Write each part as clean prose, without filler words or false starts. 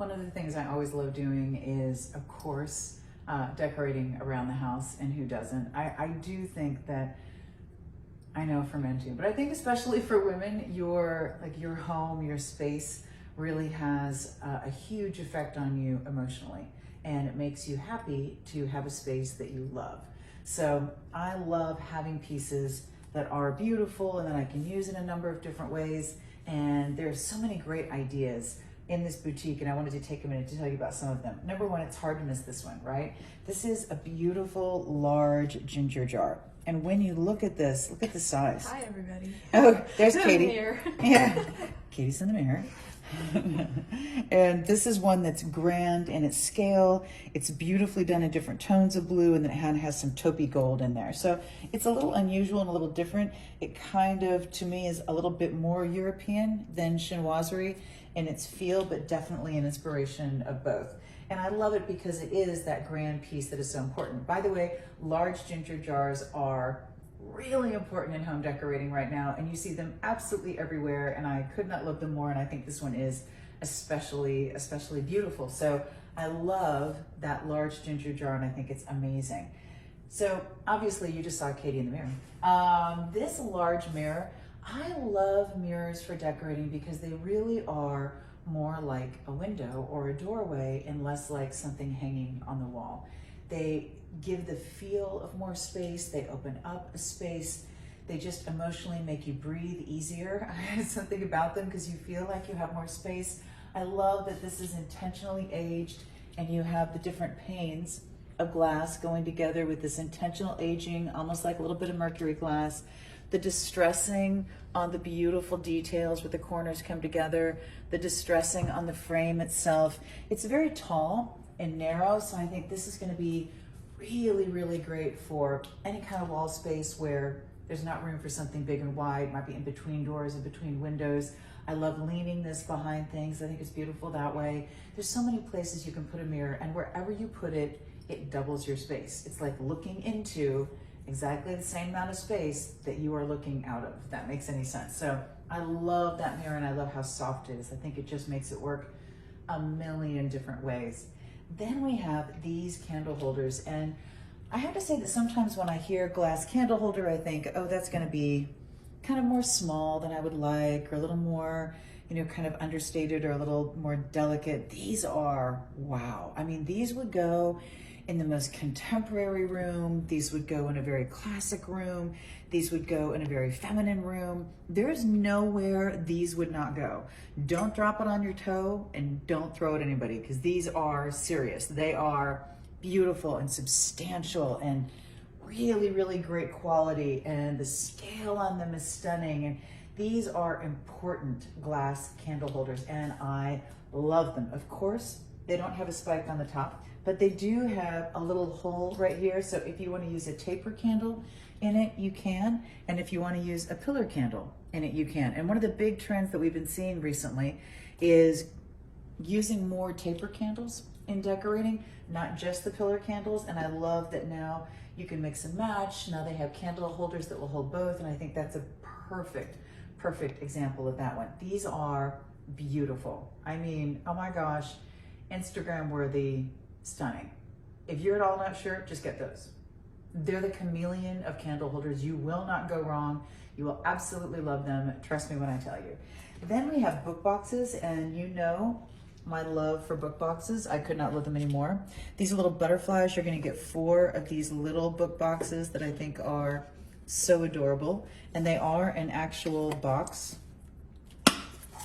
One of the things I always love doing is, of course, decorating around the house, and who doesn't? I do think that, I know for men too, but I think especially for women, your home, your space really has a huge effect on you emotionally, and it makes you happy to have a space that you love. So I love having pieces that are beautiful and that I can use in a number of different ways. And there's so many great ideas in this boutique, and I wanted to take a minute to tell you about some of them. Number one, it's hard to miss this one, right? This is a beautiful, large ginger jar. And when you look at this, look at the size. Hi, everybody. Oh, there's Katie. Mirror. Yeah, Katie's in the mirror. And this is one that's grand in its scale. It's beautifully done in different tones of blue, and then it has some taupey gold in there. So it's a little unusual and a little different. It kind of, to me, is a little bit more European than chinoiserie in its feel, but definitely an inspiration of both. And I love it because it is that grand piece that is so important. By the way, large ginger jars are really important in home decorating right now, and you see them absolutely everywhere, and I could not love them more, and I think this one is especially beautiful. So I love that large ginger jar, and I think it's amazing. So obviously you just saw Katie in the mirror. This large mirror, I love mirrors for decorating because they really are more like a window or a doorway and less like something hanging on the wall. They give the feel of more space. They open up a space. They just emotionally make you breathe easier. Something about them because you feel like you have more space. I love that this is intentionally aged, and you have the different panes of glass going together with this intentional aging, almost like a little bit of mercury glass. The distressing on the beautiful details where the corners come together, the distressing on the frame itself. It's very tall and narrow, so I think this is going to be really great for any kind of wall space where there's not room for something big and wide. It might be in between doors, in between windows. I love leaning this behind things. I think it's beautiful that way. There's so many places you can put a mirror, and wherever you put it, it doubles your space. It's like looking into exactly the same amount of space that you are looking out of, if that makes any sense. So I love that mirror, and I love how soft it is. I think it just makes it work a million different ways. Then we have these candle holders, and I have to say that sometimes when I hear glass candle holder, I think, oh, that's going to be kind of more small than I would like, or a little more, kind of understated or a little more delicate. These are, wow. I mean, these would go in the most contemporary room. These would go in a very classic room. These would go in a very feminine room. There's nowhere these would not go. Don't drop it on your toe, and don't throw it at anybody, because these are serious. They are beautiful and substantial and really great quality, and the scale on them is stunning. And these are important glass candle holders, and I love them. Of course, they don't have a spike on the top, but they do have a little hole right here. So if you want to use a taper candle in it, you can. And if you want to use a pillar candle in it, you can. And one of the big trends that we've been seeing recently is using more taper candles in decorating, not just the pillar candles. And I love that now you can mix and match. Now they have candle holders that will hold both. And I think that's a perfect example of that one. These are beautiful. I mean, oh my gosh, Instagram worthy, stunning. If you're at all not sure, just get those. They're the chameleon of candle holders. You will not go wrong. You will absolutely love them. Trust me when I tell you. Then we have book boxes, and you know my love for book boxes. I could not love them anymore. These little butterflies, you're gonna get 4 of these little book boxes that I think are so adorable. And they are an actual box.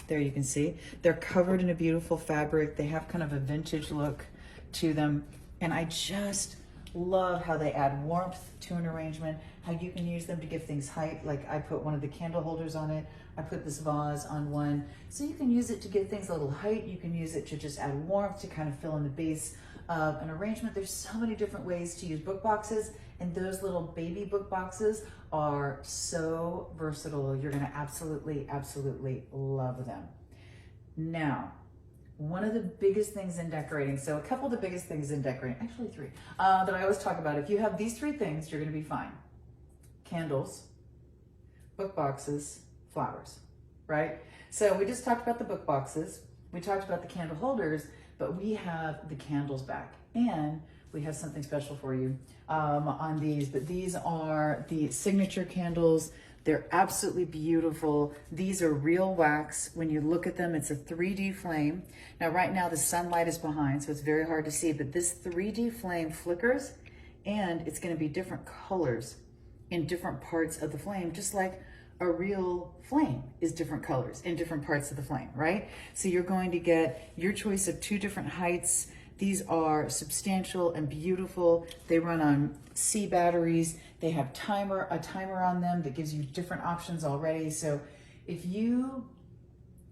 There you can see. They're covered in a beautiful fabric. They have kind of a vintage look to them. And I just love how they add warmth to an arrangement, how you can use them to give things height. Like I put one of the candle holders on it. I put this vase on one. So you can use it to give things a little height. You can use it to just add warmth, to kind of fill in the base of an arrangement. There's so many different ways to use book boxes, and those little baby book boxes are so versatile. You're gonna absolutely love them. Now, one of the biggest things in decorating, so a couple of the biggest things in decorating, actually 3, that I always talk about. If you have these 3 things, you're gonna be fine. Candles, book boxes, flowers, right? So we just talked about the book boxes. we talked about the candle holders, but we have the candles back, and we have something special for you on these. But these are the signature candles. They're absolutely beautiful. These are real wax. When you look at them, it's a 3D flame. Now, right now, the sunlight is behind, so it's very hard to see, but this 3D flame flickers, and it's gonna be different colors in different parts of the flame, just like a real flame is different colors in different parts of the flame, right? So you're going to get your choice of 2 different heights. These are substantial and beautiful. They run on C batteries. They have a timer on them that gives you different options already. So if you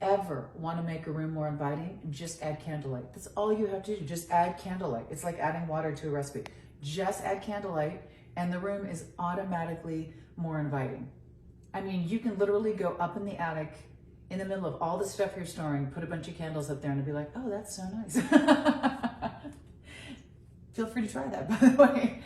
ever want to make a room more inviting, just add candlelight. That's all you have to do, just add candlelight. It's like adding water to a recipe. Just add candlelight and the room is automatically more inviting. I mean, you can literally go up in the attic in the middle of all the stuff you're storing, put a bunch of candles up there and be like, oh, that's so nice. Feel free to try that, by the way.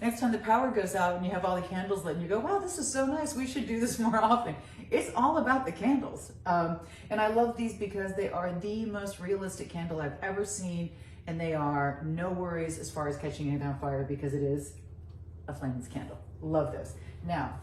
Next time the power goes out and you have all the candles lit and you go, wow, this is so nice. We should do this more often. It's all about the candles. And I love these because they are the most realistic candle I've ever seen. And they are no worries as far as catching anything on fire because it is a flameless candle. Love those. Now,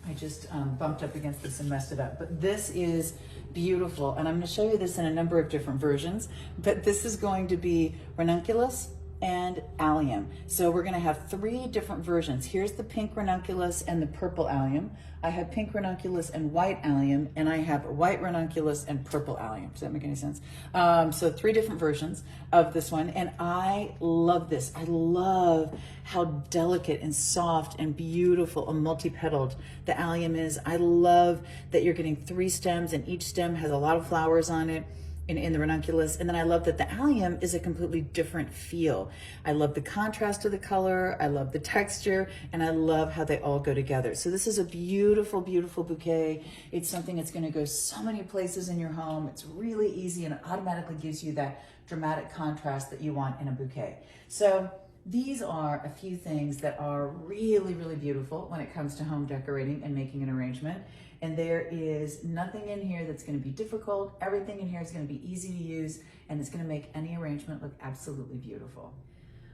I just bumped up against this and messed it up, but this is beautiful. And I'm gonna show you this in a number of different versions, but this is going to be ranunculus and allium. So we're gonna have 3 different versions. Here's the pink ranunculus and the purple allium. I have pink ranunculus and white allium, and I have white ranunculus and purple allium. Does that make any sense? So 3 different versions of this one, and I love this. I love how delicate and soft and beautiful and multi-petaled the allium is. I love that you're getting 3 stems, and each stem has a lot of flowers on it. In the ranunculus. And then I love that the allium is a completely different feel. I love the contrast of the color, I love the texture, and I love how they all go together. So this is a beautiful, beautiful bouquet. It's something that's gonna go so many places in your home. It's really easy and it automatically gives you that dramatic contrast that you want in a bouquet. So these are a few things that are really, really beautiful when it comes to home decorating and making an arrangement. And there is nothing in here that's going to be difficult. Everything in here is going to be easy to use, and it's going to make any arrangement look absolutely beautiful.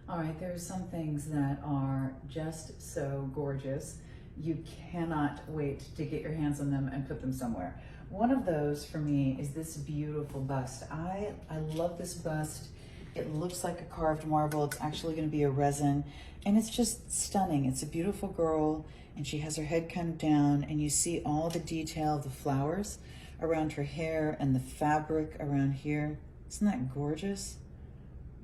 All right, there are some things that are just so gorgeous. You cannot wait to get your hands on them and put them somewhere. One of those for me is this beautiful bust. I love this bust. It looks like a carved marble. It's actually going to be a resin, and it's just stunning. It's a beautiful girl, and she has her head come down, and you see all the detail of the flowers around her hair and the fabric around here. Isn't that gorgeous?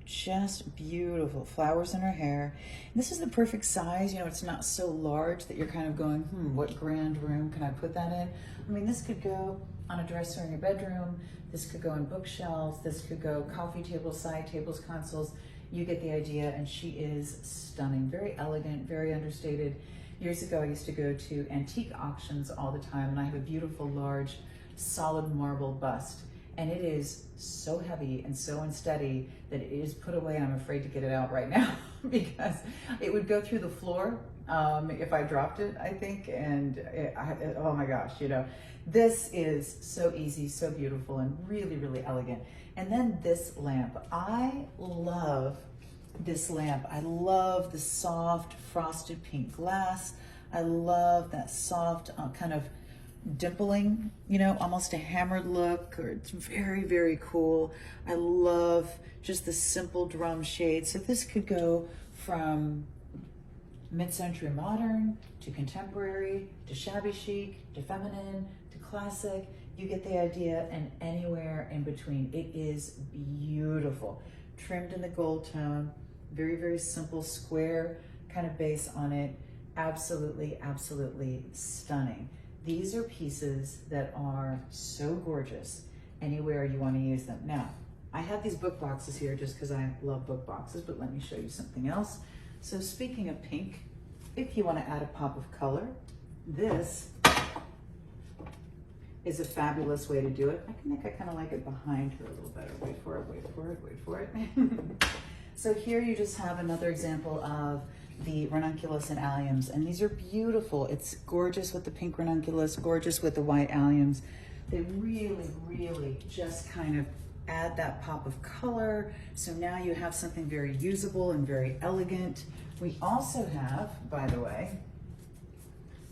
Just beautiful. Flowers in her hair. And this is the perfect size. You know, it's not so large that you're kind of going, what grand room can I put that in? I mean, this could go on a dresser in your bedroom. This could go in bookshelves. This could go coffee tables, side tables, consoles. You get the idea, and she is stunning. Very elegant, very understated. Years ago, I used to go to antique auctions all the time, and I have a beautiful, large, solid marble bust. And it is so heavy and so unsteady that it is put away. I'm afraid to get it out right now because it would go through the floor if I dropped it, I think. And oh my gosh, you know, this is so easy, so beautiful, and really, really elegant. And then this lamp. I love this lamp. I love the soft frosted pink glass. I love that soft kind of dimpling, you know, almost a hammered look, or it's very, very cool. I love just the simple drum shade. So this could go from mid-century modern to contemporary to shabby chic to feminine to classic. You get the idea, and anywhere in between. It is beautiful. Trimmed in the gold tone, very, very simple square kind of base on it. Absolutely, absolutely stunning. These are pieces that are so gorgeous anywhere you want to use them. Now, I have these book boxes here just because I love book boxes, but let me show you something else. So speaking of pink, if you want to add a pop of color, this is a fabulous way to do it. I think I kind of like it behind her a little better. Wait for it, wait for it, wait for it. So here you just have another example of the ranunculus and alliums, and these are beautiful. It's gorgeous with the pink ranunculus, gorgeous with the white alliums. They really, really just kind of add that pop of color. So now you have something very usable and very elegant. We also have, by the way,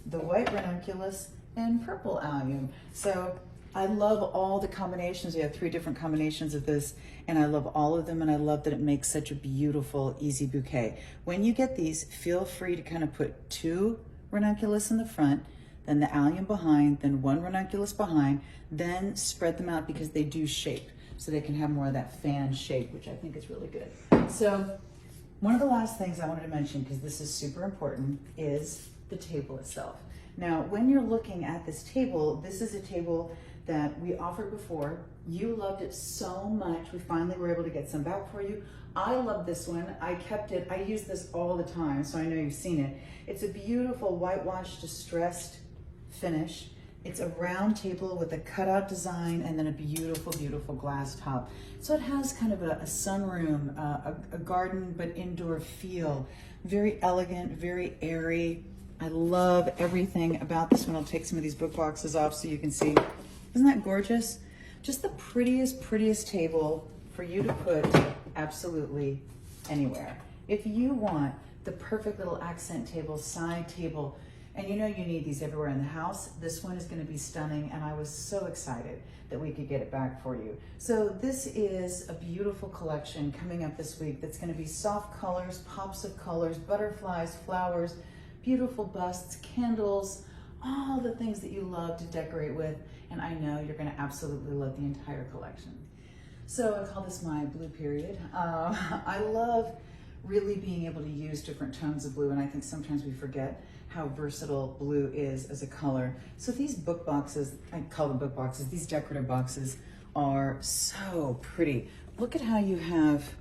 the white ranunculus and purple allium. So I love all the combinations. We have 3 different combinations of this, and I love all of them, and I love that it makes such a beautiful, easy bouquet. When you get these, feel free to kind of put 2 ranunculus in the front, then the allium behind, then 1 ranunculus behind, then spread them out because they do shape. So they can have more of that fan shape, which I think is really good. So one of the last things I wanted to mention, because this is super important, is the table itself. Now, when you're looking at this table, this is a table that we offered before. You loved it so much. We finally were able to get some back for you. I love this one. I kept it. I use this all the time, so I know you've seen it. It's a beautiful whitewash distressed finish. It's a round table with a cutout design and then a beautiful, beautiful glass top. So it has kind of a sunroom, a garden but indoor feel. Very elegant, very airy. I love everything about this one. I'll take some of these book boxes off so you can see. Isn't that gorgeous? Just the prettiest, prettiest table for you to put absolutely anywhere. If you want the perfect little accent table, side table, and you know you need these everywhere in the house, this one is going to be stunning, and I was so excited that we could get it back for you. So this is a beautiful collection coming up this week that's going to be soft colors, pops of colors, butterflies, flowers, beautiful busts, candles, all the things that you love to decorate with, and I know you're going to absolutely love the entire collection. So I call this my blue period. I love really being able to use different tones of blue, and I think sometimes we forget how versatile blue is as a color. So these book boxes, I call them book boxes, these decorative boxes are so pretty. Look at how you have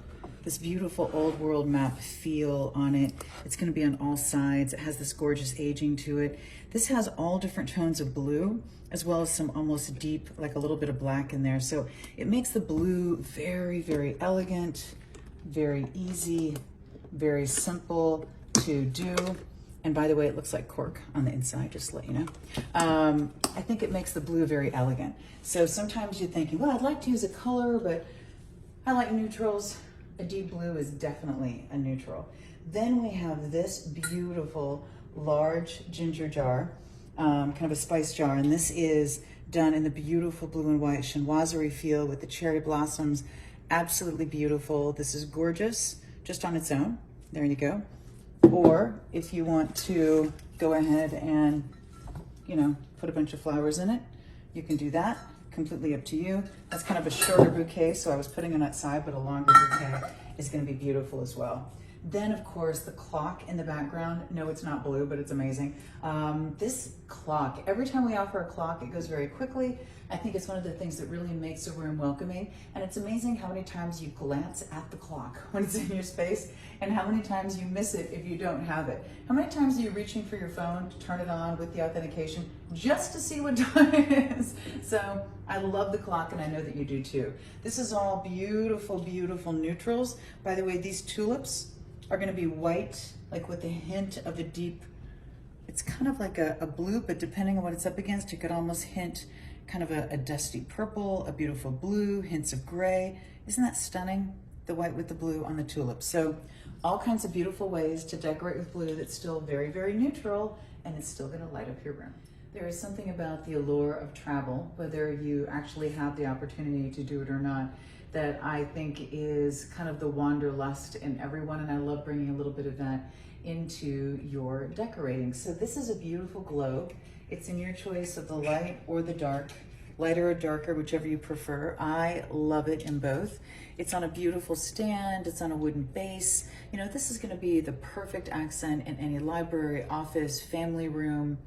this beautiful old world map feel on it. It's going to be on all sides. It has this gorgeous aging to it. This has all different tones of blue, as well as some almost deep, like a little bit of black in there. So it makes the blue very, very elegant, very easy, very simple to do. And by the way, it looks like cork on the inside, just to let you know. I think it makes the blue very elegant. So sometimes you're thinking, well, I'd like to use a color, but I like neutrals. A deep blue is definitely a neutral. Then we have this beautiful large ginger jar, kind of a spice jar, and this is done in the beautiful blue and white chinoiserie feel with the cherry blossoms. Absolutely beautiful. This is gorgeous just on its own. There you go. Or if you want to go ahead and, you know, put a bunch of flowers in it, you can do that. Completely up to you. That's kind of a shorter bouquet, so I was putting it outside, but a longer bouquet is going to be beautiful as well. Then, of course, the clock in the background. No, it's not blue, but it's amazing. This clock, every time we offer a clock, it goes very quickly. I think it's one of the things that really makes a room welcoming. And it's amazing how many times you glance at the clock when it's in your space and how many times you miss it if you don't have it. How many times are you reaching for your phone to turn it on with the authentication just to see what time it is? So I love the clock, and I know that you do too. This is all beautiful, beautiful neutrals. By the way, these tulips are going to be white, like with a hint of a deep, it's kind of like a blue, but depending on what it's up against, you could almost hint kind of a dusty purple, a beautiful blue, hints of gray. Isn't that stunning? The white with the blue on the tulips. So all kinds of beautiful ways to decorate with blue that's still very, very neutral, and it's still going to light up your room. There is something about the allure of travel, whether you actually have the opportunity to do it or not, that I think is kind of the wanderlust in everyone, and I love bringing a little bit of that into your decorating. So this is a beautiful globe. It's in your choice of the light or the dark, lighter or darker, whichever you prefer. I love it in both. It's on a beautiful stand, it's on a wooden base. You know, this is gonna be the perfect accent in any library, office, family room,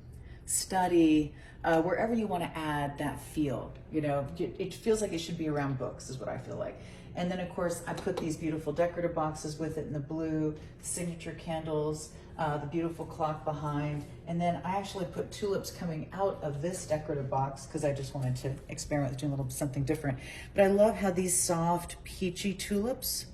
study, wherever you want to add that feel. You know, it feels like it should be around books is what I feel like. And then of course I put these beautiful decorative boxes with it in the blue, signature candles, the beautiful clock behind, and then I actually put tulips coming out of this decorative box because I just wanted to experiment with doing a little something different. But I love how these soft peachy tulips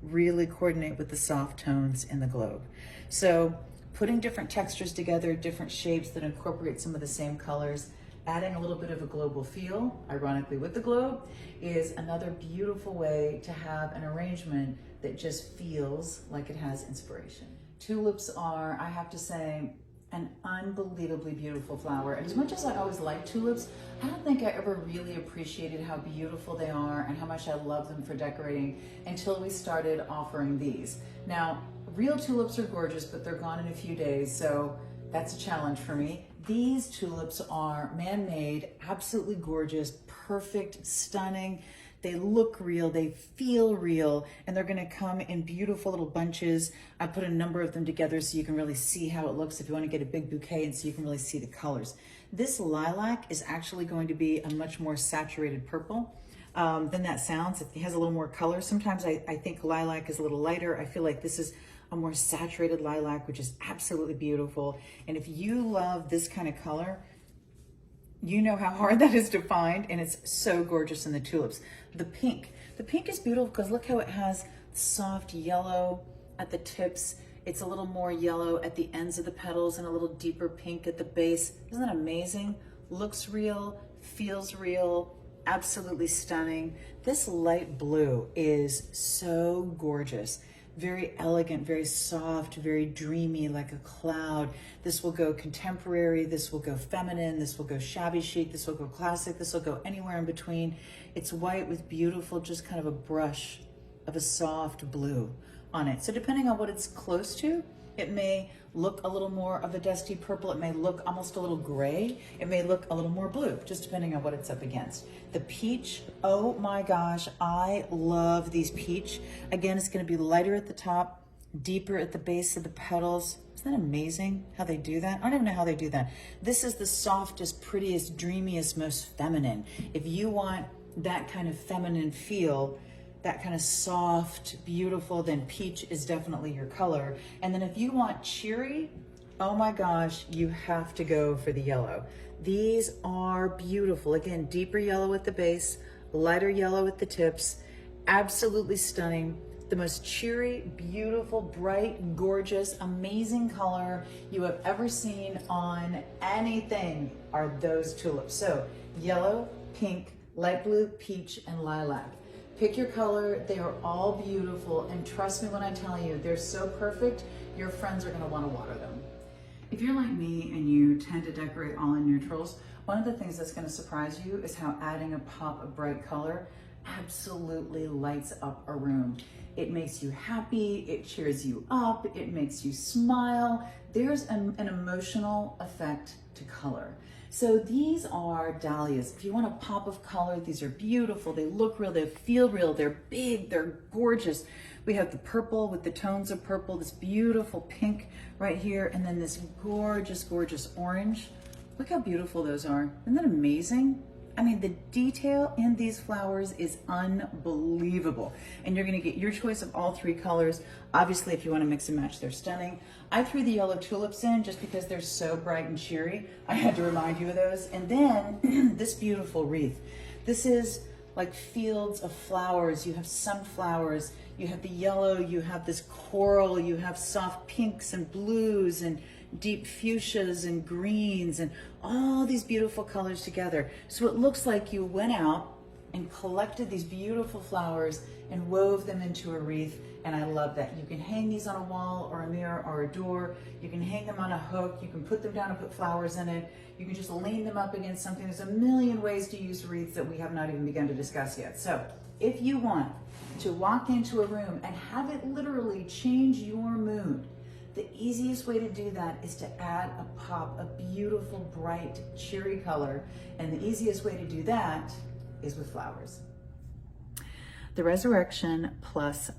really coordinate with the soft tones in the globe. So putting different textures together, different shapes that incorporate some of the same colors, Adding a little bit of a global feel, ironically with the globe, is another beautiful way to have an arrangement that just feels like it has inspiration. Tulips are, I have to say, an unbelievably beautiful flower. And as much as I always liked tulips, I don't think I ever really appreciated how beautiful they are and how much I love them for decorating until we started offering these. Now, real tulips are gorgeous, but they're gone in a few days, so that's a challenge for me. These tulips are man-made, absolutely gorgeous, perfect, stunning. They look real, they feel real, and they're gonna come in beautiful little bunches. I put a number of them together so you can really see how it looks if you wanna get a big bouquet and so you can really see the colors. This lilac is actually going to be a much more saturated purple than that sounds. It has a little more color. Sometimes I think lilac is a little lighter. I feel like this is a more saturated lilac, which is absolutely beautiful. And if you love this kind of color, you know how hard that is to find, and it's so gorgeous in the tulips. The pink is beautiful because look how it has soft yellow at the tips. It's a little more yellow at the ends of the petals and a little deeper pink at the base. Isn't that amazing? Looks real, feels real, absolutely stunning. This light blue is so gorgeous. Very elegant, very soft, very dreamy, like a cloud. This will go contemporary, this will go feminine, this will go shabby chic, this will go classic, this will go anywhere in between. It's white with beautiful, just kind of a brush of a soft blue on it. So depending on what it's close to, it may look a little more of a dusty purple. It may look almost a little gray. It may look a little more blue, just depending on what it's up against. The peach, oh my gosh, I love these peach. Again, it's gonna be lighter at the top, deeper at the base of the petals. Isn't that amazing how they do that? I don't even know how they do that. This is the softest, prettiest, dreamiest, most feminine. If you want that kind of feminine feel, that kind of soft, beautiful, then peach is definitely your color. And then if you want cheery, oh my gosh, you have to go for the yellow. These are beautiful. Again, deeper yellow at the base, lighter yellow at the tips, absolutely stunning. The most cheery, beautiful, bright, gorgeous, amazing color you have ever seen on anything are those tulips. So yellow, pink, light blue, peach, and lilac. Pick your color, they are all beautiful, and trust me when I tell you, they're so perfect, your friends are gonna wanna water them. If you're like me and you tend to decorate all in neutrals, one of the things that's gonna surprise you is how adding a pop of bright color absolutely lights up a room. It makes you happy, it cheers you up, it makes you smile. There's an emotional effect to color. So these are dahlias. If you want a pop of color, these are beautiful. They look real, they feel real, they're big, they're gorgeous. We have the purple with the tones of purple, this beautiful pink right here, and then this gorgeous, gorgeous orange. Look how beautiful those are. Isn't that amazing? I mean, the detail in these flowers is unbelievable. And you're gonna get your choice of all three colors. Obviously, if you wanna mix and match, they're stunning. I threw the yellow tulips in just because they're so bright and cheery. I had to remind you of those. And then this beautiful wreath. This is like fields of flowers. You have sunflowers, you have the yellow, you have this coral, you have soft pinks and blues and deep fuchsias and greens and all these beautiful colors together. So it looks like you went out and collected these beautiful flowers and wove them into a wreath, and I love that. You can hang these on a wall or a mirror or a door. You can hang them on a hook. You can put them down and put flowers in it. You can just lean them up against something. There's a million ways to use wreaths that we have not even begun to discuss yet. So if you want to walk into a room and have it literally change your mood, the easiest way to do that is to add a pop of beautiful, bright, cheery color. And the easiest way to do that is with flowers. The Resurrection Plus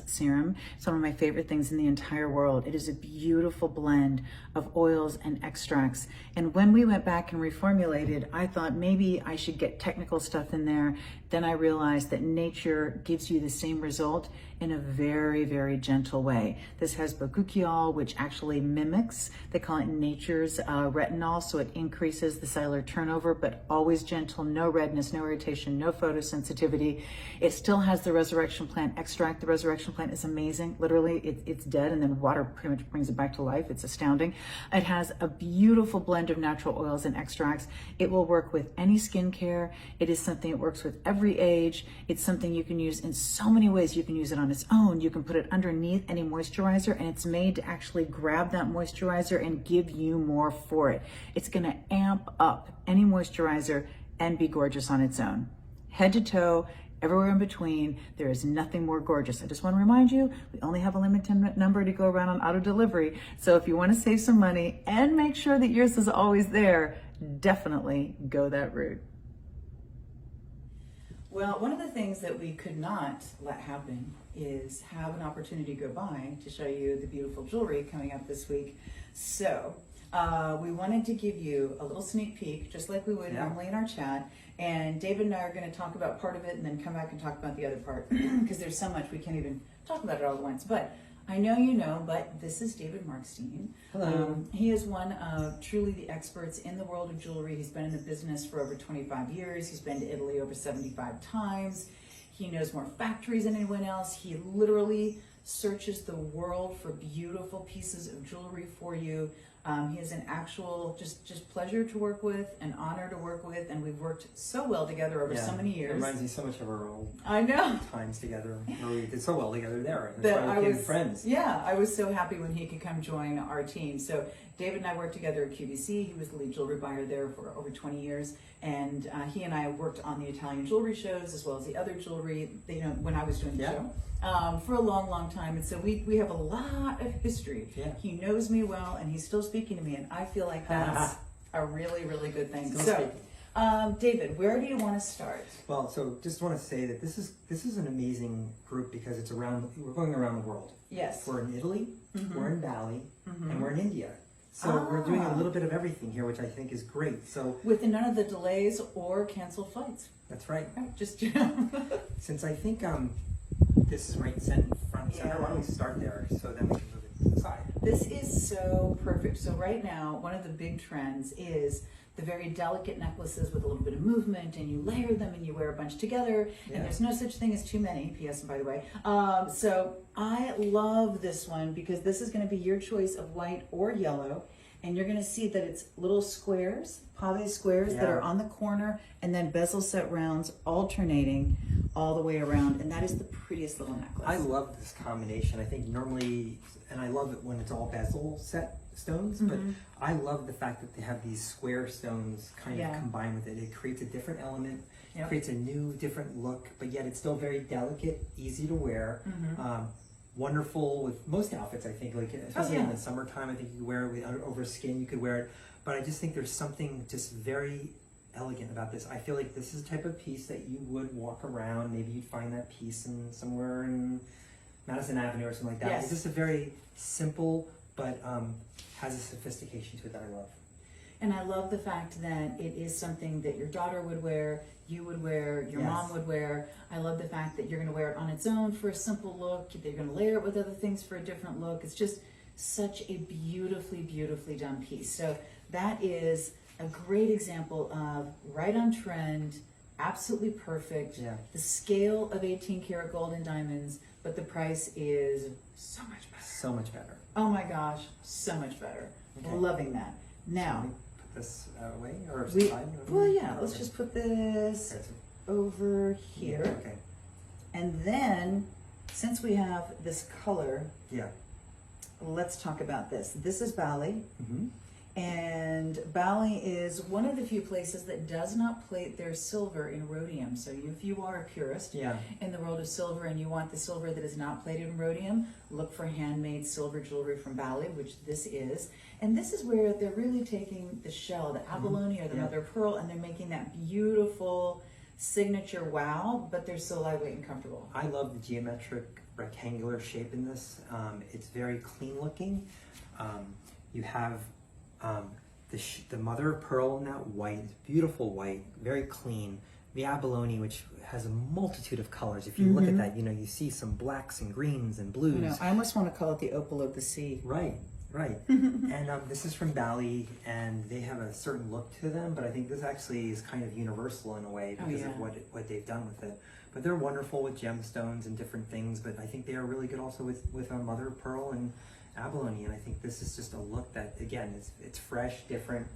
serum is one of my favorite things in the entire world. It is a beautiful blend of oils and extracts. And when we went back and reformulated, I thought maybe I should get technical stuff in there then I realized that nature gives you the same result in a very, very gentle way. This has bakuchiol, which actually mimics, they call it nature's retinol, so it increases the cellular turnover, but always gentle, no redness, no irritation, no photosensitivity. It still has the resurrection plant extract. The resurrection plant is amazing. Literally, it's dead, and then water pretty much brings it back to life. It's astounding. It has a beautiful blend of natural oils and extracts. It will work with any skincare. It is something that works with every age. It's something you can use in so many ways. You can use it on its own. You can put it underneath any moisturizer, and it's made to actually grab that moisturizer and give you more for it. It's going to amp up any moisturizer and be gorgeous on its own. Head to toe, everywhere in between, there is nothing more gorgeous. I just want to remind you, we only have a limited number to go around on auto delivery. So if you want to save some money and make sure that yours is always there, definitely go that route. Well, one of the things that we could not let happen is have an opportunity go by to show you the beautiful jewelry coming up this week. So we wanted to give you a little sneak peek, just like we would normally in our chat. And David and I are going to talk about part of it and then come back and talk about the other part because there's so much we can't even talk about it all at once. But I know you know, but this is David Markstein. Hello. He is one of truly the experts in the world of jewelry. He's been in the business for over 25 years. He's been to Italy over 75 times. He knows more factories than anyone else. He literally searches the world for beautiful pieces of jewelry for you. He is an actual just pleasure to work with, an honor to work with, and we've worked so well together over so many years. It reminds me so much of our old times together, where we did so well together there. That's why we became friends. Yeah, I was so happy when he could come join our team. So David and I worked together at QVC. He was the lead jewelry buyer there for over 20 years. And he and I worked on the Italian jewelry shows as well as the other jewelry, when I was doing the show, for a long, long time. And so we have a lot of history. Yeah. He knows me well, and he's still speaking to me, and I feel like that's a really, really good thing. So, David, where do you want to start? Well, so just want to say that this is an amazing group because we're going around the world. Yes. We're in Italy, we're in Bali, and we're in India. So we're doing a little bit of everything here, which I think is great. So with none of the delays or canceled flights. That's right. Just Since I think this is right front and center, why don't we start there so then we can move it to the side. This is so perfect. So right now, one of the big trends is the very delicate necklaces with a little bit of movement, and you layer them and you wear a bunch together, and there's no such thing as too many, P.S. and by the way. So I love this one because this is going to be your choice of white or yellow, and you're going to see that it's little squares, pave squares that are on the corner, and then bezel set rounds alternating all the way around, and that is the prettiest little necklace. I love this combination. I think normally, and I love it when it's all bezel set stones, but I love the fact that they have these square stones kind of combined with it. It creates a different element, creates a new, different look, but yet it's still very delicate, easy to wear. Wonderful with most outfits, I think, like especially in the summertime. I think you could wear it over skin, you could wear it, but I just think there's something just very elegant about this. I feel like this is the type of piece that you would walk around. Maybe you'd find that piece somewhere in Madison Avenue or something like that. Yes. It's just a very simple, but has a sophistication to it that I love. And I love the fact that it is something that your daughter would wear, you would wear, your mom would wear. I love the fact that you're going to wear it on its own for a simple look. That you're going to layer it with other things for a different look. It's just such a beautifully, beautifully done piece. So that is a great example of right on trend, absolutely perfect. The scale of 18 karat gold and diamonds, but the price is so much better. So much better. Oh my gosh, so much better. Loving that. Now, put this away or side? Well, yeah, let's just put this over here. Okay. And then, since we have this color, let's talk about this. This is Bali. And Bali is one of the few places that does not plate their silver in rhodium. So if you are a purist in the world of silver and you want the silver that is not plated in rhodium, look for handmade silver jewelry from Bali, which this is. And this is where they're really taking the shell, the abalone or the mother of pearl, and they're making that beautiful signature wow, but they're so lightweight and comfortable. I love the geometric rectangular shape in this. It's very clean looking. You have the mother of pearl in that white, beautiful white, very clean. the abalone, which has a multitude of colors. If you look at that, you see some blacks and greens and blues. I almost want to call it the opal of the sea. Right. And this is from Bali, and they have a certain look to them, but I think this actually is kind of universal in a way because of what they've done with it. But they're wonderful with gemstones and different things, but I think they are really good also with mother of pearl and abalone, and I think this is just a look that, again, it's fresh, different,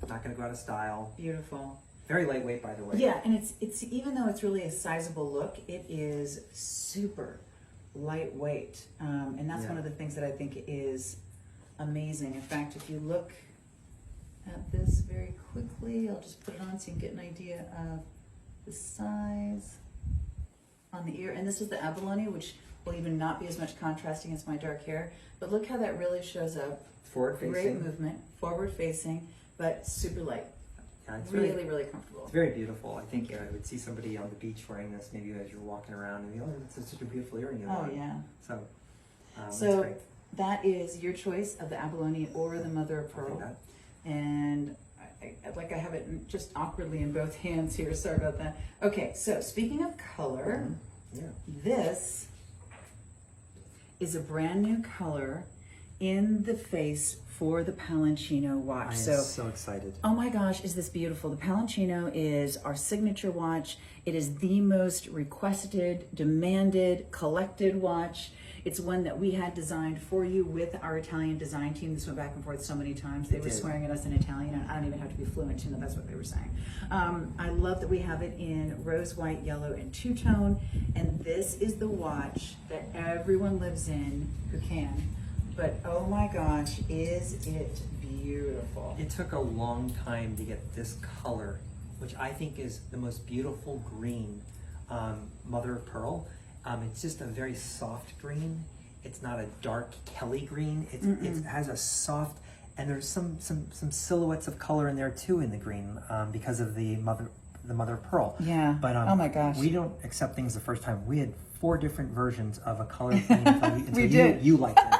not going to go out of style. Beautiful. Very lightweight, by the way. Yeah, and it's even though it's really a sizable look, it is super lightweight, and that's one of the things that I think is amazing. In fact, if you look at this very quickly, I'll just put it on so you can get an idea of the size on the ear. And this is the abalone, which will even not be as much contrasting as my dark hair. But look how that really shows up. Forward facing. Great movement, forward facing, but super light. Yeah, it's really comfortable. It's very beautiful. I think I would see somebody on the beach wearing this, maybe as you're walking around, and it's such a beautiful earring. Yeah. So, that's So great. that is your choice of the abalone or the mother of pearl. And I have it just awkwardly in both hands here. Sorry about that. Okay, so speaking of color, this is a brand new color in the face for the Palanchino watch. I am so excited. Oh my gosh, is this beautiful. The Palanchino is our signature watch. It is the most requested, demanded, collected watch. It's one that we had designed for you with our Italian design team. This went back and forth so many times. They were swearing at us in Italian, and I don't even have to be fluent to know that's what they were saying. I love that we have it in rose, white, yellow, and two-tone. And this is the watch that everyone lives in who can. But oh my gosh, is it beautiful. It took a long time to get this color, which I think is the most beautiful green, mother of pearl. It's just a very soft green. It's not a dark Kelly green. It has a soft, and there's some silhouettes of color in there too in the green because of the mother of pearl. Yeah. But oh my gosh, we don't accept things the first time. We had 4 different versions of a color green until did. you liked it.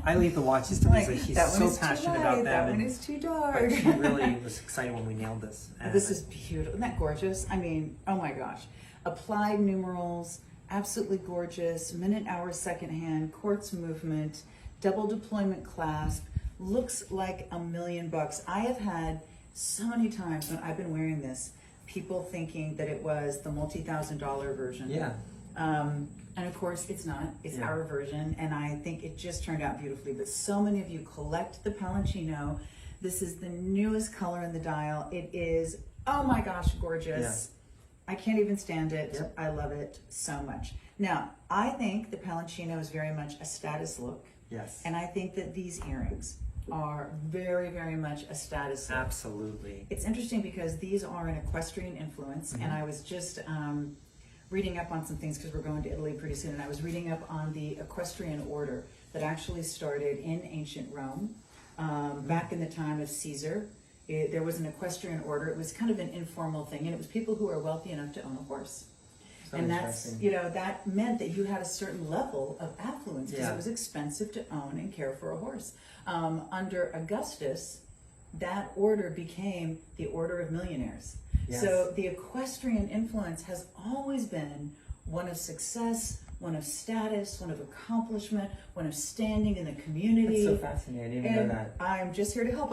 I leave the watches to Lisa. She's so passionate about them. That one is too dark. But she really was excited when we nailed this. This is beautiful. Isn't that gorgeous? I mean, oh my gosh. Applied numerals, absolutely gorgeous. Minute, hour, second hand, quartz movement, double deployment clasp. Looks like $1 million. I have had so many times when I've been wearing this, people thinking that it was the multi-$1,000 version. Yeah. And of course it's not, it's our version, and I think it just turned out beautifully. But so many of you collect the Palanchino. This is the newest color in the dial. It is, oh my gosh, gorgeous. I can't even stand it. I love it so much. Now, I think the Palanchino is very much a status look. Yes. And I think that these earrings are very much a status look. Absolutely. It's interesting because these are an equestrian influence, and I was just reading up on some things because we're going to Italy pretty soon, and I was reading up on the equestrian order that actually started in ancient Rome back in the time of Caesar. There was an equestrian order. It was kind of an informal thing, and it was people who were wealthy enough to own a horse. So and that's, that meant that you had a certain level of affluence because it was expensive to own and care for a horse. Under Augustus, that order became the Order of Millionaires. Yes. So the equestrian influence has always been one of success, one of status, one of accomplishment, one of standing in the community. That's so fascinating. I didn't even know that. I'm just here to help.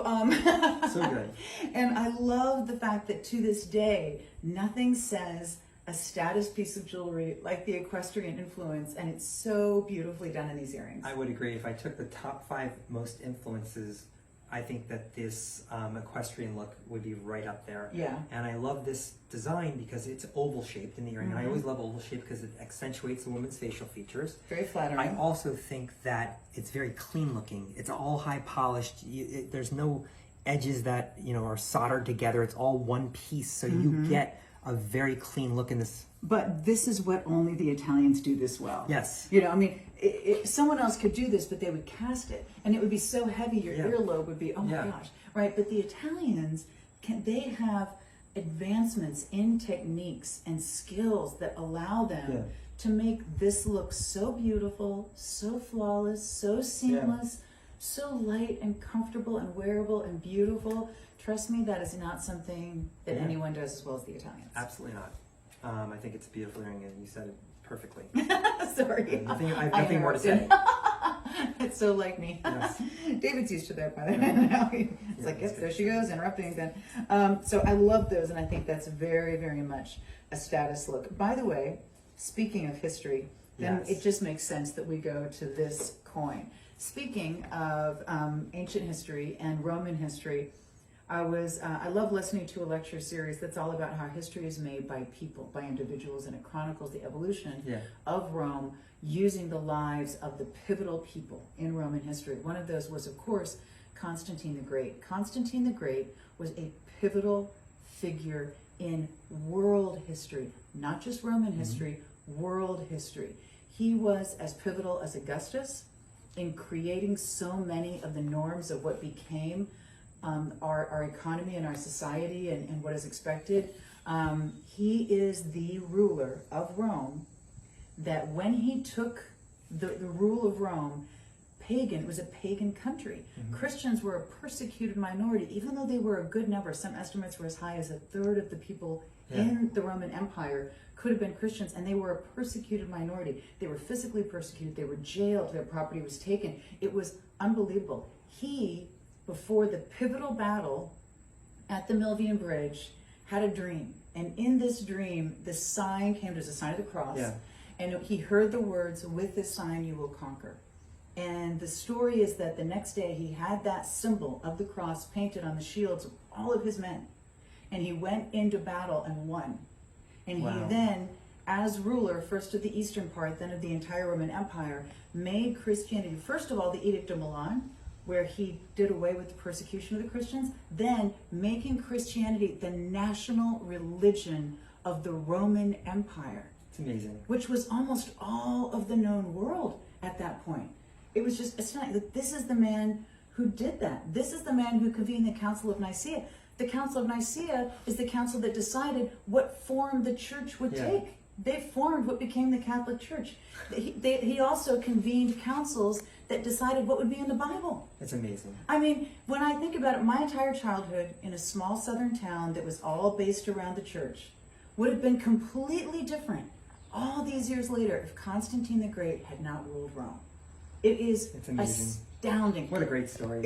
So good. And I love the fact that to this day, nothing says a status piece of jewelry like the equestrian influence, and it's so beautifully done in these earrings. I would agree. If I took the top 5 most influences, I think that this equestrian look would be right up there. Yeah. And I love this design because it's oval shaped in the earring. And I always love oval shape because it accentuates a woman's facial features. Very flattering. I also think that it's very clean looking. It's all high polished. There's no edges that are soldered together. It's all one piece. So you get a very clean look in this. But this is what only the Italians do this well. Yes. Someone else could do this, but they would cast it, and it would be so heavy, your earlobe would be, oh my gosh, right? But the Italians, they have advancements in techniques and skills that allow them to make this look so beautiful, so flawless, so seamless, so light and comfortable and wearable and beautiful. Trust me, that is not something that anyone does as well as the Italians. Absolutely not. I think it's a beautiful earring, and you said it perfectly. Sorry. I have nothing more to say. It's so like me. Yes. David's used to that, by the way. It's like, yes, there she goes, interrupting again. So I love those, and I think that's very, very much a status look. By the way, speaking of history, then it just makes sense that we go to this coin. Speaking of ancient history and Roman history, I love listening to a lecture series that's all about how history is made by people, by individuals, and it chronicles the evolution of Rome using the lives of the pivotal people in Roman history. One of those was, of course, Constantine the Great. Constantine the Great was a pivotal figure in world history, not just Roman history, world history. He was as pivotal as Augustus in creating so many of the norms of what became our economy and our society and what is expected. He is the ruler of Rome that when he took the rule of Rome, it was a pagan country. Christians were a persecuted minority, even though they were a good number. Some estimates were as high as a third of the people in the Roman Empire could have been Christians, and they were a persecuted minority. They were physically persecuted, they were jailed, their property was taken. It was unbelievable. He, before the pivotal battle at the Milvian Bridge, had a dream. And in this dream, the sign came, there's a sign of the cross, and he heard the words, "With this sign you will conquer." And the story is that the next day he had that symbol of the cross painted on the shields of all of his men. And he went into battle and won. And he then, as ruler, first of the eastern part, then of the entire Roman Empire, made Christianity, first of all, the Edict of Milan, where he did away with the persecution of the Christians, then making Christianity the national religion of the Roman Empire. It's amazing. Which was almost all of the known world at that point. It was just astonishing that this is the man who did that. This is the man who convened the Council of Nicaea. The Council of Nicaea is the council that decided what form the church would take. They formed what became the Catholic Church. He also convened councils that decided what would be in the Bible. It's amazing. I mean, when I think about it, my entire childhood in a small southern town that was all based around the church would have been completely different all these years later if Constantine the Great had not ruled Rome. It's astounding. What a great story.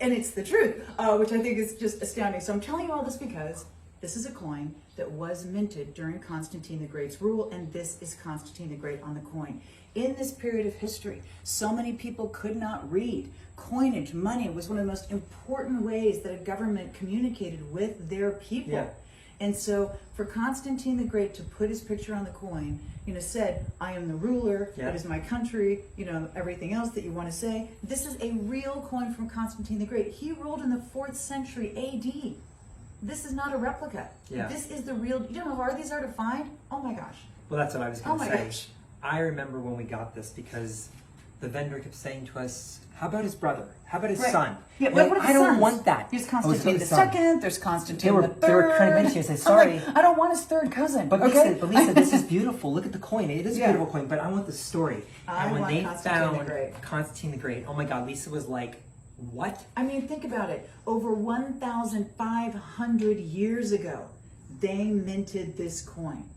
And it's the truth, which I think is just astounding. So I'm telling you all this because this is a coin that was minted during Constantine the Great's rule, and this is Constantine the Great on the coin. In this period of history, so many people could not read. Coinage, money, was one of the most important ways that a government communicated with their people. Yeah. And so for Constantine the Great to put his picture on the coin, said, "I am the ruler, it is my country," everything else that you want to say. This is a real coin from Constantine the Great. He ruled in the 4th century AD. This is not a replica. Yeah. This is the real. You know how hard these are to find? Oh my gosh. Well, that's what I was going to say. Gosh. I remember when we got this because the vendor kept saying to us, "How about his brother? How about his son?" Yeah, what are the I don't sons? want that. Here's Constantine the son. Second. There's Constantine the Third. They were trying to mention it. I said, "Sorry, I don't want his third cousin." But Lisa, this is beautiful. Look at the coin. It is a beautiful coin, but I want the story. And when they found Constantine the Great, oh my God, Lisa was like, "What?" I mean, think about it. Over 1,500 years ago, they minted this coin.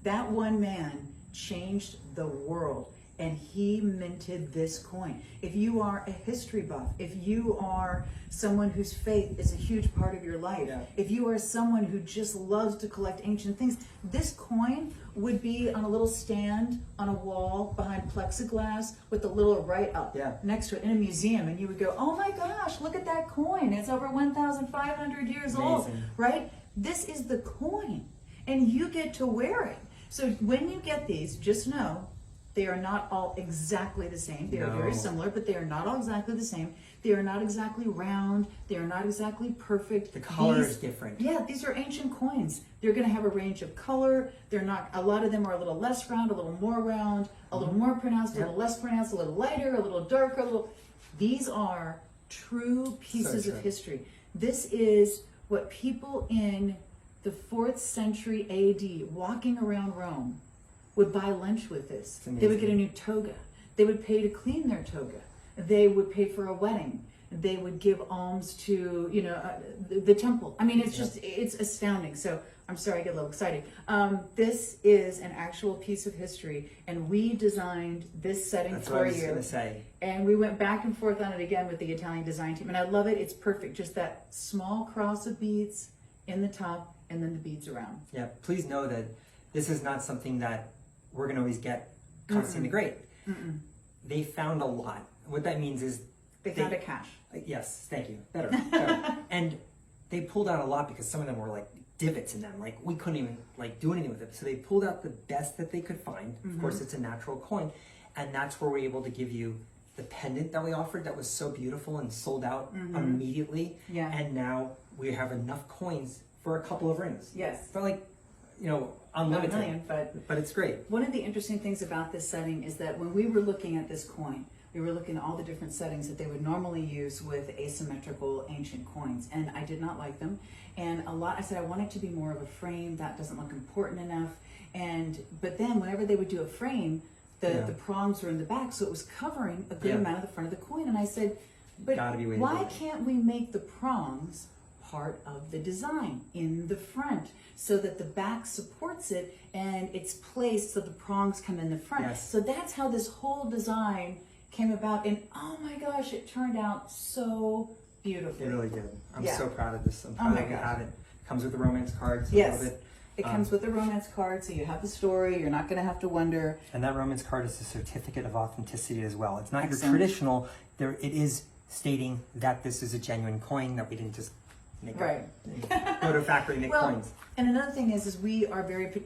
That one man changed the world, and he minted this coin. If you are a history buff, if you are someone whose faith is a huge part of your life, if you are someone who just loves to collect ancient things, this coin would be on a little stand on a wall behind plexiglass with a little write-up next to it in a museum, and you would go, "Oh my gosh, look at that coin. It's over 1,500 years old," right? This is the coin, and you get to wear it. So when you get these, just know they are not all exactly the same. They are very similar, but they are not all exactly the same. They are not exactly round. They are not exactly perfect. The color is different. Yeah, these are ancient coins. They're going to have a range of color. They're not. A lot of them are a little less round, a little more round, a little more pronounced, a little less pronounced, a little lighter, a little darker. These are true pieces of history. This is what people in the 4th century AD walking around Rome would buy lunch with this. They would get a new toga. They would pay to clean their toga. they would pay for a wedding. They would give alms to, the temple. I mean, it's just, it's astounding. So I'm sorry, I get a little excited. This is an actual piece of history, and we designed this setting That's for what I was you. gonna say. And we went back and forth on it again with the Italian design team, and I love it. It's perfect. Just that small cross of beads in the top, and then the beads around. Yeah, please know that this is not something that we're gonna always get constantly great. They found a lot. What that means is They found a cache. Yes, thank you. Better. And they pulled out a lot because some of them were like divots in them. Like we couldn't even like do anything with it. So they pulled out the best that they could find. Of course, it's a natural coin, and that's where we're able to give you the pendant that we offered that was so beautiful and sold out immediately. Yeah. And now we have enough coins for a couple of rings. Yes. For like, Not unlimited. a million, But it's great. one of the interesting things about this setting is that when we were looking at this coin, we were looking at all the different settings that they would normally use with asymmetrical ancient coins, and I did not like them. And I said I want it to be more of a frame. That doesn't look important enough. But then whenever they would do a frame, the prongs were in the back, so it was covering a good amount of the front of the coin. And I said, but why can't we make the prongs part of the design in the front so that the back supports it and it's placed so the prongs come in the front? Yes. So that's how this whole design came about, and oh my gosh, it turned out so beautiful. It really did. I'm so proud of this. I'm Oh proud my that we gosh. have it. Comes with the romance cards. Yes. I love it. It comes with a romance card, so you have the story. You're not going to have to wonder. And that romance card is a certificate of authenticity as well. It's not Excellent. your traditional. It is stating that this is a genuine coin, that we didn't just make Right. go to a factory and make coins. And another thing is we are very.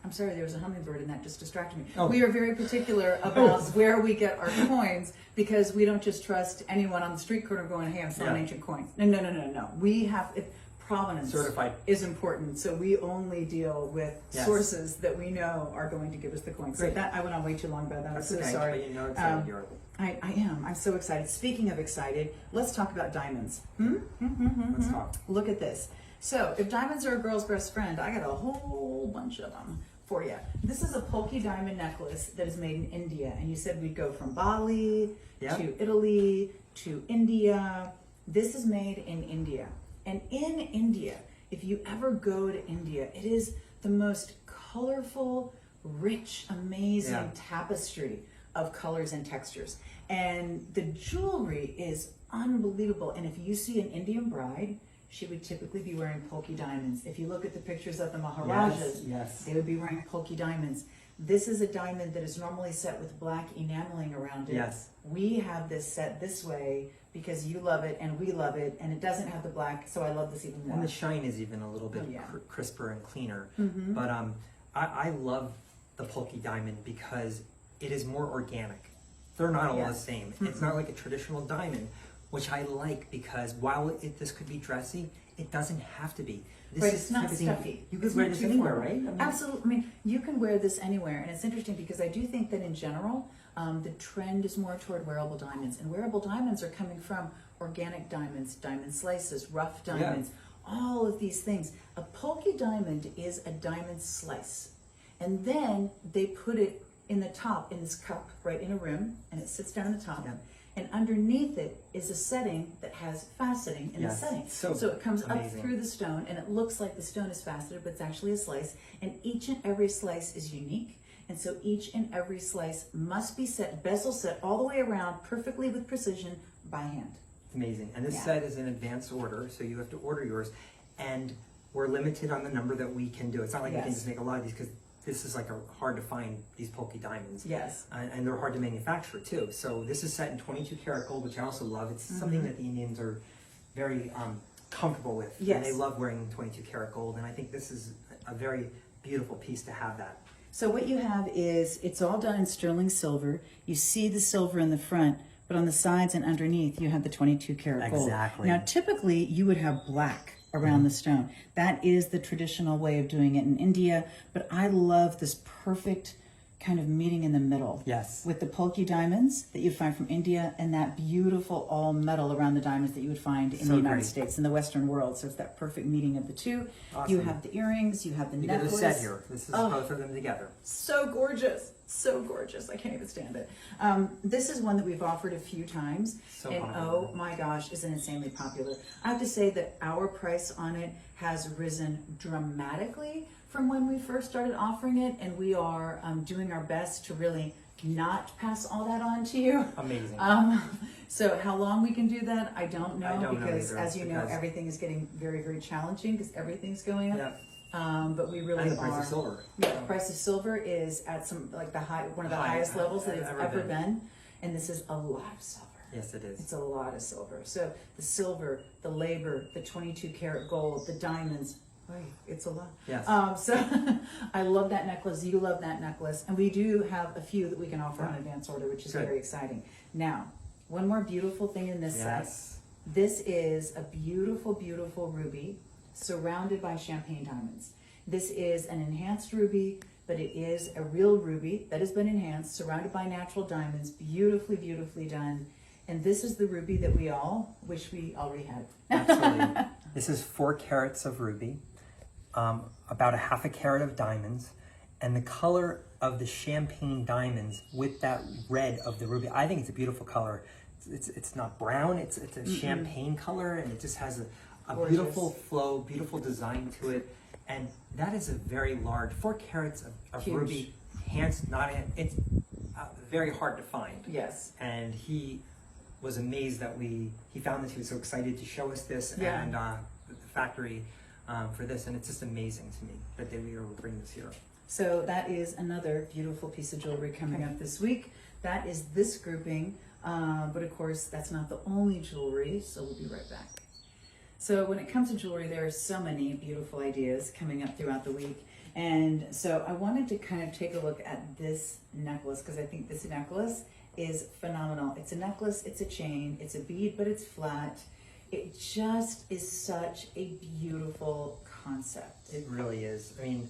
I'm sorry, there was a hummingbird and that just distracted me. Oh. We are very particular about where we get our coins because we don't just trust anyone on the street corner going, "Hey, I'm selling ancient coins." No. We have provenance Certified. is important, so we only deal with sources that we know are going to give us the coins. So Great. that I went on way too long about that. I'm so okay, sorry. But you know excited you are. I am. I'm so excited. Speaking of excited, let's talk about diamonds. Let's talk. Look at this. So, if diamonds are a girl's best friend, I got a whole bunch of them for you. This is a Polki diamond necklace that is made in India, and you said we'd go from Bali to Italy to India. This is made in India. And in India, if you ever go to India, it is the most colorful, rich, amazing tapestry of colors and textures. And the jewelry is unbelievable. And if you see an Indian bride, she would typically be wearing Polki diamonds. If you look at the pictures of the Maharajas, they would be wearing Polki diamonds. This is a diamond that is normally set with black enameling around it. Yes. We have this set this way because you love it and we love it, and it doesn't have the black, so I love this even more. And the shine is even a little bit crisper and cleaner. But I love the Polki diamond because it is more organic. They're not all the same. It's not like a traditional diamond, which I like because while this could be dressy, it doesn't have to be. This it's not stuffy. You could wear this anywhere, right? I mean, absolutely. I mean, you can wear this anywhere, and it's interesting because I do think that in general, the trend is more toward wearable diamonds, and wearable diamonds are coming from organic diamonds, diamond slices, rough diamonds, all of these things. A Polki diamond is a diamond slice, and then they put it in the top in this cup, right in a rim, and it sits down in the top. And underneath it is a setting that has faceting in the setting. So it comes up through the stone, and it looks like the stone is faceted, but it's actually a slice. And each and every slice is unique. And so each and every slice must be set, bezel set all the way around perfectly with precision by hand. Amazing. And this set is in advance order, so you have to order yours. And we're limited on the number that we can do. It's not like we can just make a lot of these because this is like hard to find, these Polki diamonds. Yes. And they're hard to manufacture too. So this is set in 22 karat gold, which I also love. It's something that the Indians are very comfortable with. Yes. And they love wearing 22 karat gold. And I think this is a very beautiful piece to have that. So what you have is, it's all done in sterling silver. You see the silver in the front, but on the sides and underneath, you have the 22 karat gold. Exactly. Now, typically, you would have black around the stone. That is the traditional way of doing it in India, but I love this perfect kind of meeting in the middle. Yes. With the Polki diamonds that you find from India and that beautiful all metal around the diamonds that you would find in the United States, in the Western world. So it's that perfect meeting of the two. Awesome. You have the earrings, you have the necklace. You get a set here. This is both of them together. So gorgeous. so gorgeous. I can't even stand it. This is one that we've offered a few times, So and popular. oh my gosh, is it insanely popular. I have to say that our price on it has risen dramatically from when we first started offering it, and we are doing our best to really not pass all that on to you. Amazing. So how long we can do that, I don't know, I don't know because either, as you know, because- everything is getting very, very challenging because everything's going up. Yeah. But we really And the price are. of silver. Yeah, the price of silver is at some like one of the High- highest levels that it's ever ever been. been, and this is a lot of silver. Yes, it is. It's a lot of silver. So the silver, the labor, the 22 karat gold, the diamonds. Oy, it's a lot. Yes. So I love that necklace. You love that necklace, and we do have a few that we can offer on advance order, which is Good. very exciting. Now, one more beautiful thing in this set. Yes. This is a beautiful, beautiful ruby surrounded by champagne diamonds. This is an enhanced ruby, but it is a real ruby that has been enhanced, surrounded by natural diamonds, beautifully, beautifully done. And this is the ruby that we all wish we already had. Absolutely. This is 4 carats of ruby, about a half a carat of diamonds, and the color of the champagne diamonds with that red of the ruby. I think it's a beautiful color. It's not brown, it's a champagne color, and it just has a beautiful flow, beautiful design to it. And that is a very large, 4 carats of Huge. ruby, it's very hard to find. Yes. And he was amazed that he found this. He was so excited to show us this Yeah. and the factory for this, and it's just amazing to me that they were able to bring this here. So that is another beautiful piece of jewelry coming up this week. That is this grouping, but of course that's not the only jewelry, so we'll be right back. So when it comes to jewelry, there are so many beautiful ideas coming up throughout the week. And so I wanted to kind of take a look at this necklace, because I think this necklace is phenomenal. It's a necklace, it's a chain, it's a bead, but it's flat. It just is such a beautiful concept. It really is. I mean,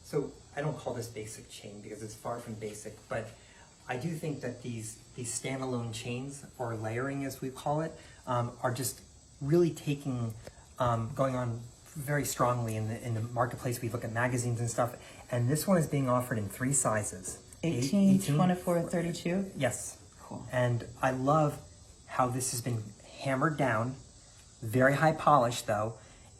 so I don't call this basic chain because it's far from basic, but I do think that these standalone chains, or layering as we call it, are just really going on very strongly in the marketplace. We look at magazines and stuff, and this one is being offered in 3 sizes. 18, 24, 32? Yes. Cool. And I love how this has been hammered down, very high polish though,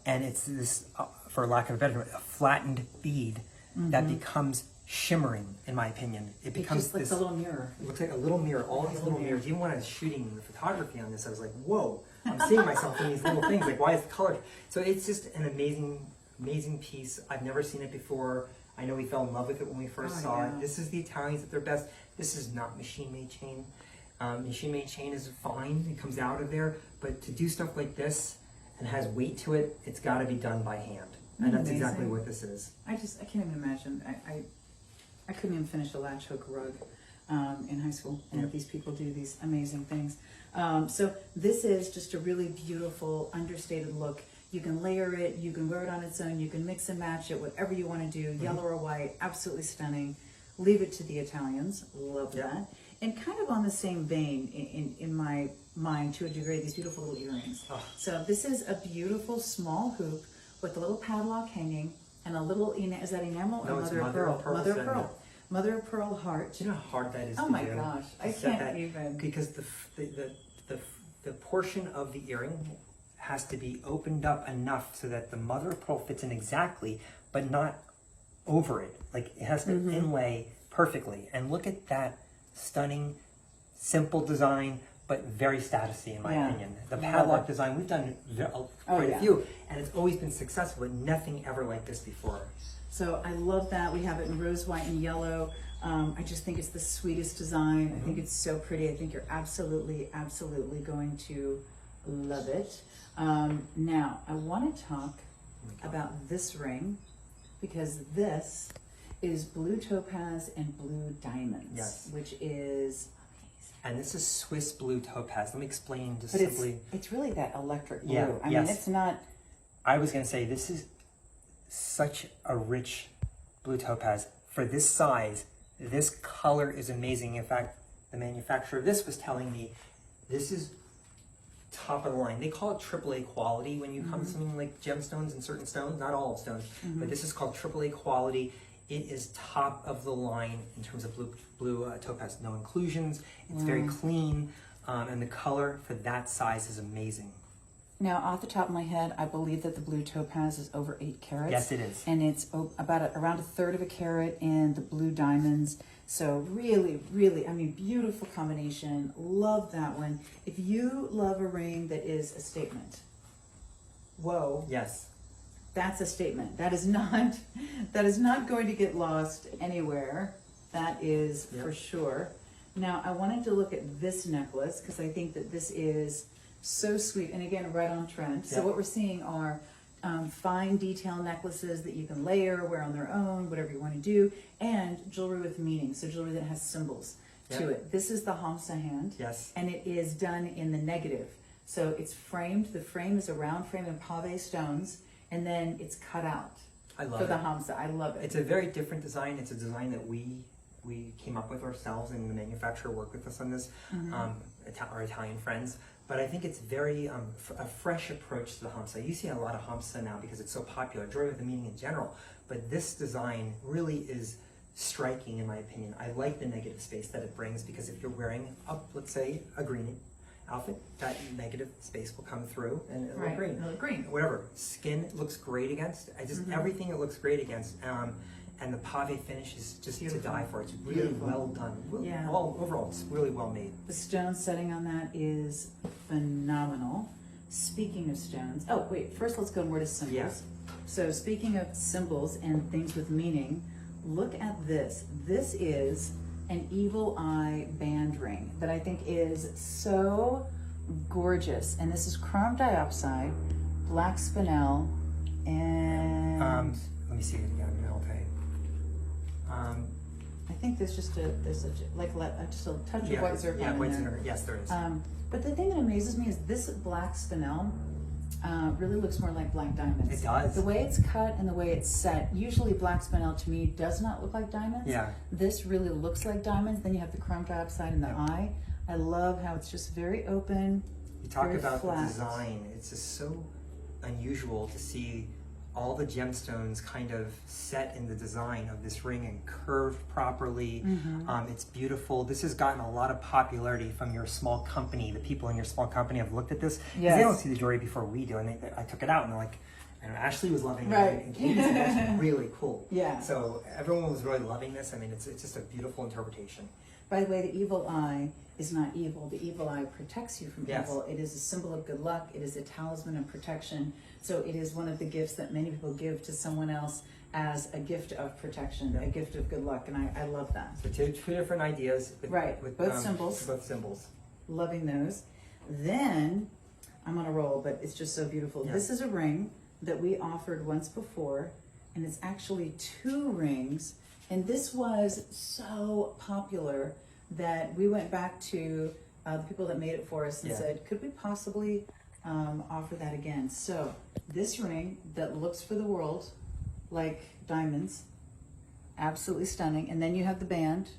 and it's this, for lack of a better term, a flattened bead that becomes shimmering, in my opinion. It becomes just like this a little mirror. It looks like a little mirror, all these little mirrors. Even when I was shooting the photography on this, I was like, whoa, I'm seeing myself in these little things. Like, why is the color? So it's just an amazing piece. I've never seen it before. I know we fell in love with it when we first saw yeah. it. This is the Italians at their best. This is not machine-made chain. Machine-made chain is fine. It comes out of there. But to do stuff like this and has weight to it, it's got to be done by hand. And that's Amazing. exactly what this is. I can't even imagine. I couldn't even finish a latch hook rug in high school, and Yep. these people do these amazing things. So this is just a really beautiful, understated look. You can layer it, you can wear it on its own, you can mix and match it, whatever you want to do, yellow or white, absolutely stunning. Leave it to the Italians, love Yep. that. And kind of on the same vein, in my mind, to a degree, these beautiful little earrings. Oh. So this is a beautiful small hoop with a little padlock hanging and a little, is that enamel or No, it's mother of mother pearl? of pearl Mother of center. pearl. Mother of pearl heart. Do you know how hard that is Oh to my do? gosh, I To set can't even. Because the portion of the earring has to be opened up enough so that the mother of pearl fits in exactly, but not over it. Like, it has to inlay perfectly. And look at that stunning, simple design, but very statusy in my Yeah. opinion. The Love padlock it. design, we've done Oh, quite yeah. a few, and it's always been successful, but nothing ever like this before. So I love that. We have it in rose, white, and yellow. I just think it's the sweetest design. I think it's so pretty. I think you're absolutely, absolutely going to love it. Now, I want to talk about this ring, because this is blue topaz and blue diamonds, Yes. which is And this is Swiss blue topaz. Let me explain just but simply. it's really that electric blue. Yeah, I mean, yes. it's not. I was going to say, this is such a rich blue topaz. For this size, this color is amazing. In fact, the manufacturer of this was telling me this is top of the line. They call it AAA quality when you come to something like gemstones and certain stones, not all stones, but this is called AAA quality. It is top of the line in terms of blue topaz. No inclusions. It's very clean, and the color for that size is amazing. Now, off the top of my head, I believe that the blue topaz is over 8 carats. Yes, it is. And it's around a third of a carat in the blue diamonds. So really, really, I mean, beautiful combination. Love that one. If you love a ring that is a statement, whoa. Yes. That's a statement. That is not going to get lost anywhere. That is for sure. Now, I wanted to look at this necklace because I think that this is so sweet. And again, right on trend. So what we're seeing are fine detail necklaces that you can layer, wear on their own, whatever you want to do, and jewelry with meaning. So jewelry that has symbols to it. This is the Hamsa hand. Yes. And it is done in the negative. So it's framed. The frame is a round frame in pave stones. And then it's cut out for the Hamsa. I love it. It's a very different design. It's a design that we came up with ourselves, and the manufacturer worked with us on this, our Italian friends. But I think it's very a fresh approach to the Hamsa. You see a lot of Hamsa now because it's so popular, jewelry with a meaning in general. But this design really is striking, in my opinion. I like the negative space that it brings because if you're wearing up, let's say, a green outfit, that negative space will come through and it'll look green. It'll look green. Whatever. Skin looks great against. Everything it looks great against. And the pave finish is just to die for. It's really well done. Overall, it's really well made. The stone setting on that is phenomenal. Speaking of stones, oh wait, first let's go and word of symbols. Yes. So speaking of symbols and things with meaning, look at this. This is an evil eye band ring that I think is so gorgeous. And this is chrome diopside, black spinel, and let me see it again. I think there's just just a touch of white zircon in white there. zircon. Yes, there is. But the thing that amazes me is this black spinel really looks more like black diamonds. It does. The way it's cut and the way it's set, usually black spinel to me does not look like diamonds. Yeah. This really looks like diamonds. Then you have the chrome diopside in the eye. I love how it's just very open. You talk very about flat. the design. It's just so unusual to see all the gemstones kind of set in the design of this ring and curved properly. It's beautiful. This has gotten a lot of popularity from your small company. The people in your small company have looked at this because they don't see the jewelry before we do. And I took it out and they're like, and Ashley was loving it, and Katie said that's really cool. Yeah. So everyone was really loving this. I mean, it's just a beautiful interpretation. By the way, the evil eye is not evil. The evil eye protects you from evil. It is a symbol of good luck. It is a talisman of protection. So it is one of the gifts that many people give to someone else as a gift of protection, a gift of good luck. And I love that. So two different ideas. With both symbols. Both symbols. Loving those. Then, I'm on a roll, but it's just so beautiful. Yeah. This is a ring that we offered once before, and it's actually 2 rings. And this was so popular that we went back to the people that made it for us and said, could we possibly offer that again? So this ring that looks for the world like diamonds, absolutely stunning. And then you have the band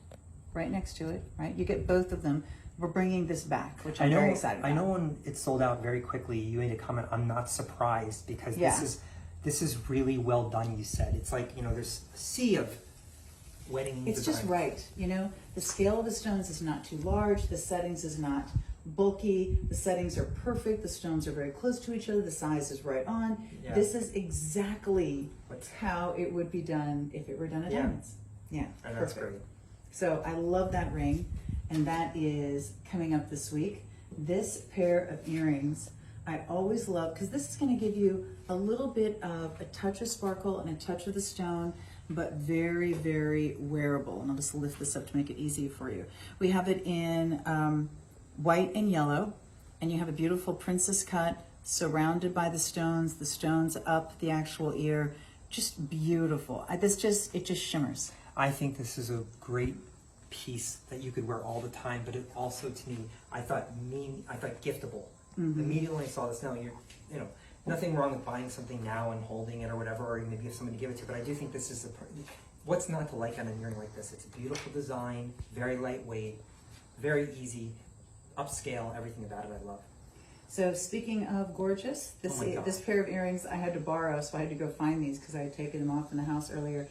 right next to it, right? You get both of them. We're bringing this back, which I'm very excited about. I know when it sold out very quickly, you made a comment, I'm not surprised because this is really well done, you said. It's like, there's a sea of wedding It's design. just right, the scale of the stones is not too large, the settings is not bulky, the settings are perfect, the stones are very close to each other, the size is right on. Yeah. This is exactly how it would be done if it were done at diamonds. Yeah, and perfect. That's great. So I love that ring, and that is coming up this week. This pair of earrings I always love, because this is going to give you a little bit of a touch of sparkle and a touch of the stone, but very, very wearable. And I'll just lift this up to make it easy for you. We have it in white and yellow, and you have a beautiful princess cut surrounded by the stones up the actual ear. Just beautiful. It just shimmers. I think this is a great piece that you could wear all the time, but it also, to me, I thought giftable. Immediately when I saw this, now nothing wrong with buying something now and holding it or whatever, or maybe give somebody to give it to, but I do think this is what's not to like on an earring like this? It's a beautiful design, very lightweight, very easy, upscale, everything about it I love. So speaking of gorgeous, Oh my gosh. this pair of earrings I had to borrow, so I had to go find these because I had taken them off in the house earlier.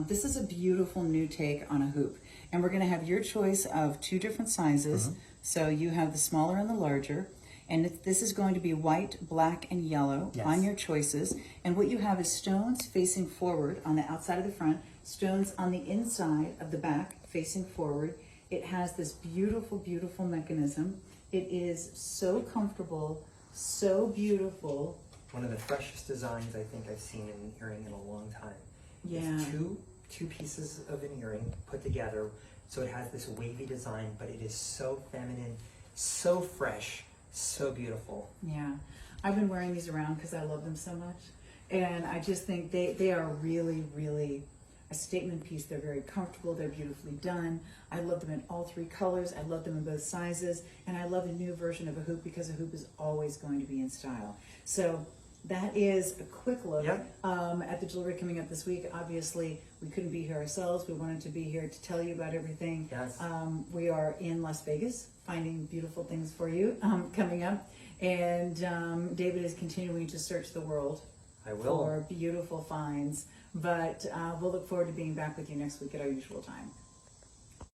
This is a beautiful new take on a hoop, and we're going to have your choice of 2 different sizes. So you have the smaller and the larger, and this is going to be white, black, and yellow on your choices. And what you have is stones facing forward on the outside of the front, stones on the inside of the back facing forward. It has this beautiful, beautiful mechanism. It is so comfortable, so beautiful. One of the freshest designs I think I've seen in an earring in a long time. Yeah. It's two pieces of an earring put together, so it has this wavy design, but it is so feminine, so fresh, so beautiful. Yeah. I've been wearing these around because I love them so much. And I just think they are really, really a statement piece. They're very comfortable. They're beautifully done. I love them in all 3 colors. I love them in both sizes. And I love a new version of a hoop because a hoop is always going to be in style. So that is a quick look at the jewelry coming up this week. Obviously, we couldn't be here ourselves. We wanted to be here to tell you about everything. Yes. We are in Las Vegas finding beautiful things for you coming up. And David is continuing to search the world for beautiful finds. But we'll look forward to being back with you next week at our usual time.